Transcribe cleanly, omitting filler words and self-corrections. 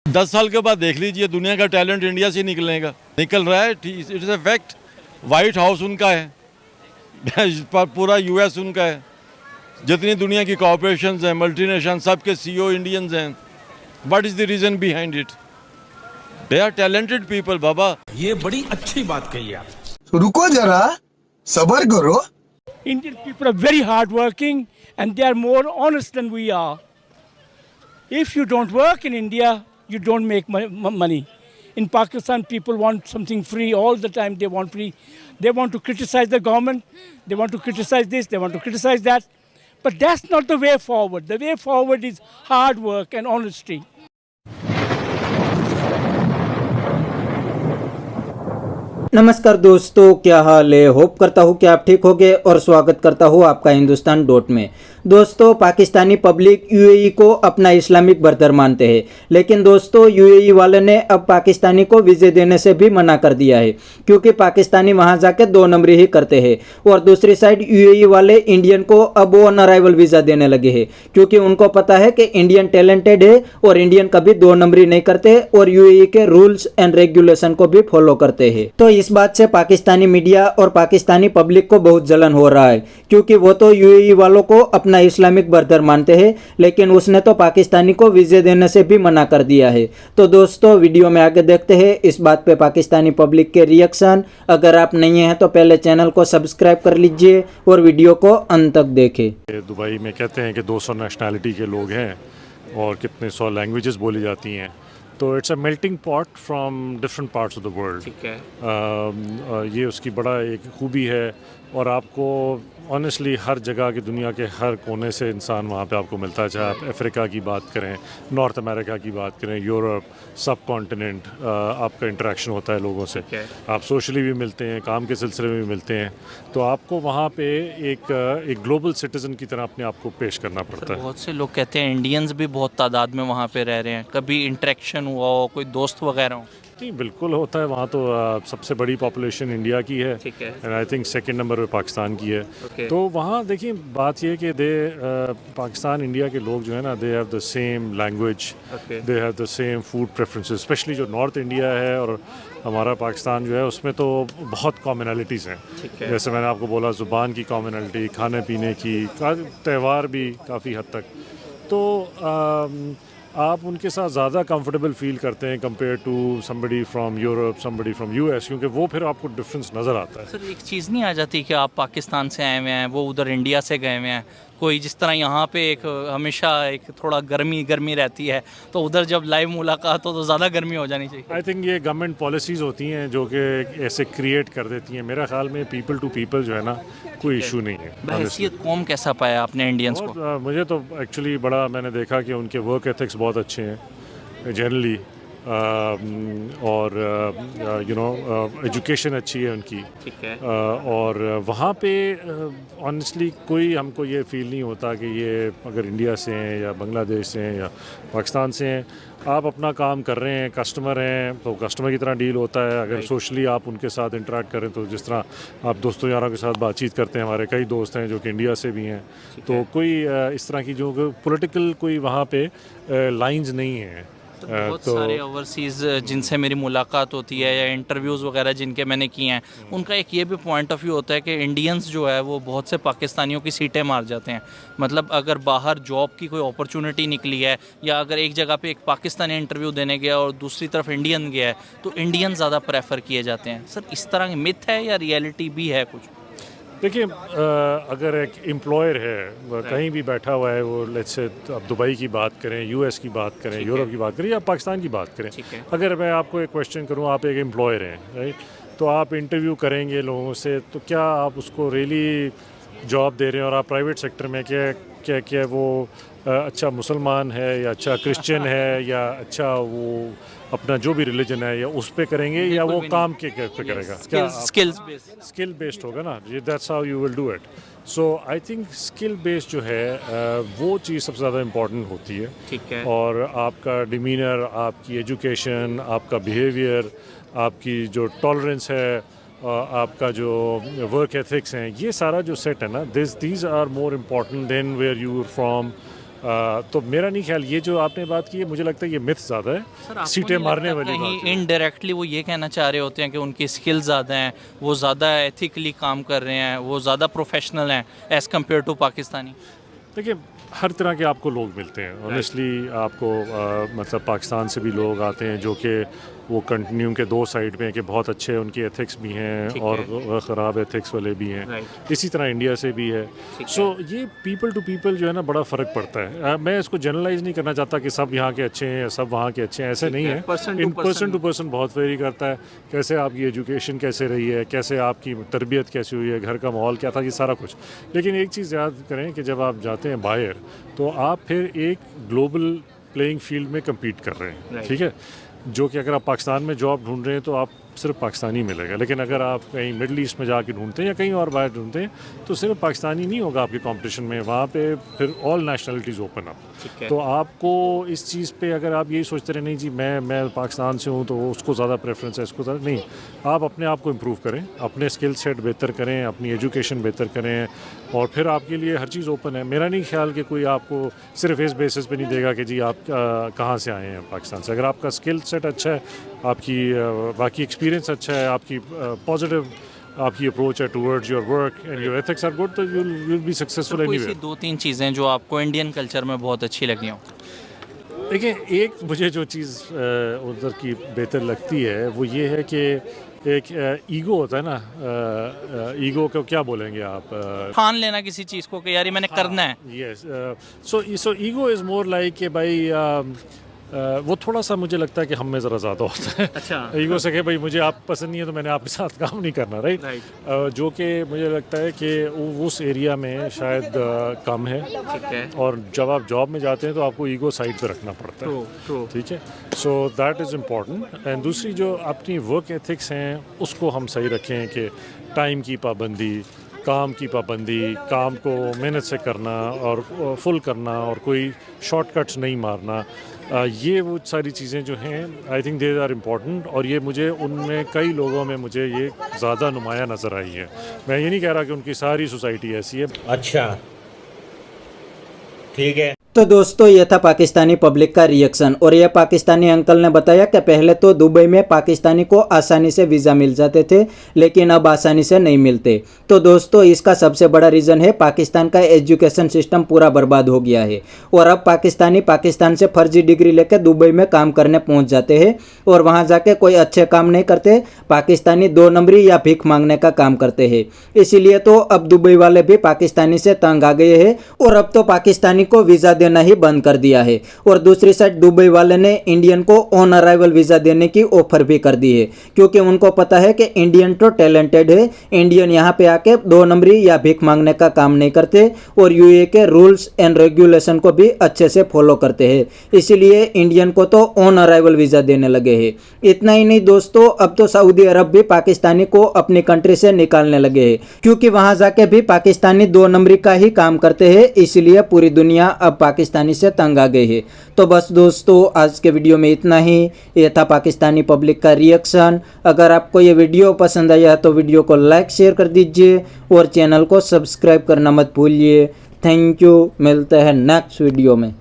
10 साल के बाद देख लीजिए दुनिया का टैलेंट इंडिया से निकलेगा, निकल रहा है। It's a fact. White house उनका है पूरा यूएस उनका है। जितनी दुनिया की कॉर्पोरेशन हैं, मल्टीनेशनल, सबके सीईओ इंडियंस हैं। What is the reason behind it? They are talented people बाबा। ये बड़ी अच्छी बात कही आप। रुको जरा, सबर करो। Indian people are very hardworking and they are more honest than we are. If you don't work in India, you don't make money. In Pakistan, people want something free all the time. They want free. They want to criticize the government. They want to criticize this. They want to criticize that. But that's not the way forward. The way forward is hard work and honesty. नमस्कार दोस्तों, क्या हाल है। Hope करता हूँ कि आप ठीक होंगे और स्वागत करता हूँ आपका हिंदुस्तान डॉट में। दोस्तों, पाकिस्तानी पब्लिक यूएई को अपना इस्लामिक ब्रदर मानते हैं, लेकिन दोस्तों यूएई वाले ने अब पाकिस्तानी को वीज़े देने से भी मना कर दिया है, क्योंकि पाकिस्तानी वहाँ जाके 2 नंबरी ही करते हैं। और दूसरी साइड यूएई वाले इंडियन को अब ऑन अराइवल वीज़ा देने लगे हैं, क्योंकि उनको पता है कि इंडियन टैलेंटेड है और इंडियन कभी 2 नंबरी नहीं करते और यूएई के रूल्स एंड रेगुलेशन को भी फॉलो करते हैं। तो इस बात से पाकिस्तानी मीडिया और पाकिस्तानी पब्लिक को बहुत जलन हो रहा है, क्योंकि वो तो यूएई वालों को अपना इस्लामिक ब्रदर मानते हैं, लेकिन उसने तो पाकिस्तानी को वीज़े देने से भी मना कर दिया है। तो दोस्तों, वीडियो में आगे देखते हैं इस बात पे पाकिस्तानी पब्लिक के रिएक्शन। अगर आप नहीं हैं तो पहले चैनल को सब्सक्राइब कर लीजिए और वीडियो को अंत तक देखें। दुबई में कहते हैं कि 200 नेशनैलिटी के लोग हैं और कितने 100 लैंग्वेजेस बोली जाती हैं, तो it's a melting pot from different parts of the world. ठीक है। ये उसकी बड़ा एक खूबी है और आपको ऑनेस्टली हर जगह की दुनिया के हर कोने से इंसान वहाँ पे आपको मिलता है। चाहे आप अफ्रीका की बात करें, नॉर्थ अमेरिका की बात करें, यूरोप, सब कॉन्टिनेंट, आपका इंटरेक्शन होता है लोगों से। आप सोशली भी मिलते हैं, काम के सिलसिले में भी मिलते हैं, तो आपको वहाँ पे एक ग्लोबल सिटीज़न की तरह अपने आप को पेश करना पड़ता है। बहुत से लोग कहते हैं इंडियंस भी बहुत तादाद में वहाँ पे रह रहे हैं। कभी इंटरेक्शन हुआ हो, कोई दोस्त वगैरह हो? नहीं, बिल्कुल होता है। वहाँ तो सबसे बड़ी पॉपुलेशन इंडिया की है and I think second number पे पाकिस्तान की है। तो वहाँ देखिए, बात ये कि पाकिस्तान इंडिया के लोग जो है ना, they have the same language, they have the same food preferences. Specially जो नॉर्थ इंडिया है और हमारा पाकिस्तान जो है, उसमें तो बहुत कॉमनैलिटीज़ हैं। जैसे मैंने आपको बोला, ज़ुबान की कॉमनैलिटी, खाने पीने की, त्यौहार भी काफ़ी हद तक। तो आप उनके साथ ज़्यादा कंफर्टेबल फील करते हैं compare to somebody from Europe, somebody from US, क्योंकि वो फिर आपको डिफरेंस नज़र आता है। सर, एक चीज़ नहीं आ जाती कि आप पाकिस्तान से आए हुए हैं, वो उधर इंडिया से गए हुए हैं, कोई जिस तरह यहाँ पे एक हमेशा एक थोड़ा गर्मी रहती है, तो उधर जब लाइव मुलाकात हो तो ज़्यादा गर्मी हो जानी चाहिए। आई थिंक ये गवर्नमेंट पॉलिसीज़ होती हैं जो कि ऐसे क्रिएट कर देती हैं। मेरा ख्याल में पीपल टू पीपल जो है ना, कोई इशू नहीं है। बहैसियत कौम कैसा पाया आपने इंडियंस को? मुझे तो एक्चुअली बड़ा, मैंने देखा कि उनके वर्क एथिक्स बहुत अच्छे हैं जनरली, और एजुकेशन अच्छी है उनकी। ठीक है। और वहाँ पे ऑनेस्टली कोई हमको ये फील नहीं होता कि ये अगर इंडिया से हैं या बांग्लादेश से हैं या पाकिस्तान से हैं, आप अपना काम कर रहे हैं, कस्टमर हैं तो कस्टमर की तरह डील होता है। अगर सोशली आप उनके साथ इंटरेक्ट करें, तो जिस तरह आप दोस्तों यारों के साथ बातचीत करते हैं, हमारे कई दोस्त हैं जो कि इंडिया से भी हैं, तो कोई इस तरह की जो पॉलिटिकल कोई वहाँ पे लाइंस नहीं हैं। तो बहुत सारे ओवरसीज़ जिनसे मेरी मुलाकात होती है या इंटरव्यूज़ वगैरह जिनके मैंने किए हैं, उनका एक ये भी पॉइंट ऑफ व्यू होता है कि इंडियंस जो है वो बहुत से पाकिस्तानियों की सीटें मार जाते हैं। मतलब अगर बाहर जॉब की कोई अपॉर्चुनिटी निकली है, या अगर एक जगह पे एक पाकिस्तानी इंटरव्यू देने गया और दूसरी तरफ इंडियन गया है, तो इंडियन ज़्यादा प्रेफर किए जाते हैं। सर, इस तरह की मिथ है या रियलिटी भी है कुछ? देखिए, अगर एक एम्प्लॉयर है कहीं भी बैठा हुआ है, वो लेट्स से आप दुबई की बात करें, यूएस की बात करें, यूरोप की बात करें या पाकिस्तान की बात करें, अगर मैं आपको एक क्वेश्चन करूं, आप एक एम्प्लॉयर हैं, राइट, तो आप इंटरव्यू करेंगे लोगों से, तो क्या आप उसको रियली जॉब दे रहे हैं? और आप प्राइवेट सेक्टर में क्या वो अच्छा मुसलमान है या अच्छा क्रिश्चियन है या अच्छा वो अपना जो भी रिलीजन है, या उस पे करेंगे या वो काम के पे करेगा? क्या स्किल बेस्ड होगा ना, that's how you will do it. So I think skill based जो है वो चीज़ सबसे ज़्यादा इम्पॉर्टेंट होती है। ठीक है। और आपका डिमीनर, आपकी एजुकेशन, आपका बिहेवियर, आपकी जो टॉलरेंस है, आपका जो वर्क एथिक्स हैं, ये सारा जो सेट है ना, these are more important than where you from, तो मेरा नहीं ख्याल, ये जो आपने बात की है मुझे लगता है ये मिथ ज़्यादा है, सीटें मारने वाली बात है। इनडायरेक्टली वो ये कहना चाह रहे होते हैं कि उनकी स्किल ज़्यादा हैं, वो ज़्यादा एथिकली काम कर रहे हैं, वो ज़्यादा प्रोफेशनल हैं एज़ कम्पेयर टू पाकिस्तानी। देखिए हर तरह के आपको लोग मिलते हैं ऑनेस्टली, आपको मतलब पाकिस्तान से भी लोग आते हैं जो कि वो कंटिन्यू के दो साइड में, कि बहुत अच्छे उनके एथिक्स भी हैं और ख़राब एथिक्स वाले भी हैं, इसी तरह इंडिया से भी है। सो ये पीपल टू पीपल जो है ना बड़ा फ़र्क पड़ता है। मैं इसको जनरलाइज नहीं करना चाहता कि सब यहाँ के अच्छे हैं सब वहाँ के अच्छे हैं, ऐसे नहीं है। इन पर्सन टू पर्सन बहुत वेरी करता है, कैसे आपकी एजुकेशन कैसे रही है, कैसे आपकी तरबियत कैसी हुई है, घर का माहौल क्या था, ये सारा कुछ। लेकिन एक चीज़ याद करें कि जब आप जाते हैं बाहर तो आप फिर एक ग्लोबल प्लेइंग फील्ड में कम्पीट कर रहे हैं, ठीक है, जो कि अगर आप पाकिस्तान में जॉब ढूंढ रहे हैं तो आप सिर्फ पाकिस्तानी मिलेगा, लेकिन अगर आप कहीं मिडल ईस्ट में जाके ढूंढते हैं या कहीं और बाहर ढूंढते हैं तो सिर्फ पाकिस्तानी नहीं होगा आपके कंपटीशन में, वहाँ पे फिर ऑल नेशनलिटीज़ ओपन अप। तो आपको इस चीज़ पे अगर आप यही सोचते रहे नहीं जी मैं पाकिस्तान से हूँ तो उसको ज़्यादा प्रेफरेंस है, इसको ज़्यादा नहीं, आप अपने आप को इम्प्रूव करें, अपने स्किल सेट बेहतर करें, अपनी एजुकेशन बेहतर करें और फिर आपके लिए हर चीज़ ओपन है। मेरा नहीं ख्याल कि कोई आपको सिर्फ इस बेसिस पे नहीं देगा कि जी आप कहाँ से आए हैं पाकिस्तान से। अगर आपका स्किल सेट अच्छा है, आपकी बाकी एक्सपीरियंस अच्छा है, आपकी पॉजिटिव आपकी अप्रोच है towards your work and your ethics are good, तो you will be successful anywhere. दो तीन चीज़ें जो आपको इंडियन कल्चर में बहुत अच्छी लगी हो। देखिए एक मुझे जो चीज़ उधर की बेहतर लगती है वो ये है कि एक ईगो होता है ना, ईगो को क्या बोलेंगे आप, ठान लेना किसी चीज़ को कि यार ये मैंने करना है। Yes, so ego is more like कि भाई वो थोड़ा सा मुझे लगता है कि हम में ज़रा ज़्यादा होता है। अच्छा। ईगो से कि भाई मुझे आप पसंद नहीं है तो मैंने आपके साथ काम नहीं करना, राइट। जो कि मुझे लगता है कि उस एरिया में शायद कम है, ठीक है। और जब आप जॉब में जाते हैं तो आपको ईगो साइड पे रखना पड़ता है, ठीक है। So that is important. And दूसरी जो अपनी वर्क एथिक्स हैं उसको हम सही रखें कि टाइम की पाबंदी, काम की पाबंदी, काम को मेहनत से करना और फुल करना और कोई शॉर्टकट्स नहीं मारना, ये वो सारी चीज़ें जो हैं I think they are important. और ये मुझे उनमें कई लोगों में मुझे ये ज़्यादा नुमाया नज़र आई है। मैं ये नहीं कह रहा कि उनकी सारी सोसाइटी ऐसी है। अच्छा ठीक है। तो दोस्तों ये था पाकिस्तानी पब्लिक का रिएक्शन। और यह पाकिस्तानी अंकल ने बताया कि पहले तो दुबई में पाकिस्तानी को आसानी से वीज़ा मिल जाते थे लेकिन अब आसानी से नहीं मिलते। तो दोस्तों इसका सबसे बड़ा रीज़न है पाकिस्तान का एजुकेशन सिस्टम पूरा बर्बाद हो गया है और अब पाकिस्तानी पाकिस्तान से फर्जी डिग्री लेकर दुबई में काम करने पहुंच जाते हैं और वहां जाके कोई अच्छे काम नहीं करते, पाकिस्तानी 2 नंबरी या भीख मांगने का काम करते हैं। इसीलिए तो अब दुबई वाले भी पाकिस्तानी से तंग आ गए हैं और अब तो पाकिस्तानी को वीज़ा देना ही बंद कर दिया है। और दूसरी साइड दुबई वाले ने इंडियन को ऑन अराइवल वीज़ा देने की ऑफर भी कर दी है क्योंकि उनको पता है कि इंडियन तो टैलेंटेड है, इंडियन यहाँ पे आके 2 नंबरी या भीख मांगने का काम नहीं करते और यूए के रूल्स एंड रेगुलेशन को भी अच्छे से फॉलो करते हैं, इसीलिए इंडियन को तो ऑन अराइवल वीज़ा देने लगे हैं। इतना ही नहीं दोस्तों, अब तो सऊदी अरब भी पाकिस्तानी को अपनी कंट्री से निकालने लगे हैं क्योंकि वहां जाके भी पाकिस्तानी 2 नंबरी का ही काम करते हैं, इसलिए पूरी दुनिया अब पाकिस्तानी से तंग आ गई है। तो बस दोस्तों आज के वीडियो में इतना ही। ये था पाकिस्तानी पब्लिक का रिएक्शन। अगर आपको ये वीडियो पसंद आया तो वीडियो को लाइक शेयर कर दीजिए और चैनल को सब्सक्राइब करना मत भूलिए। थैंक यू, मिलते हैं नेक्स्ट वीडियो में।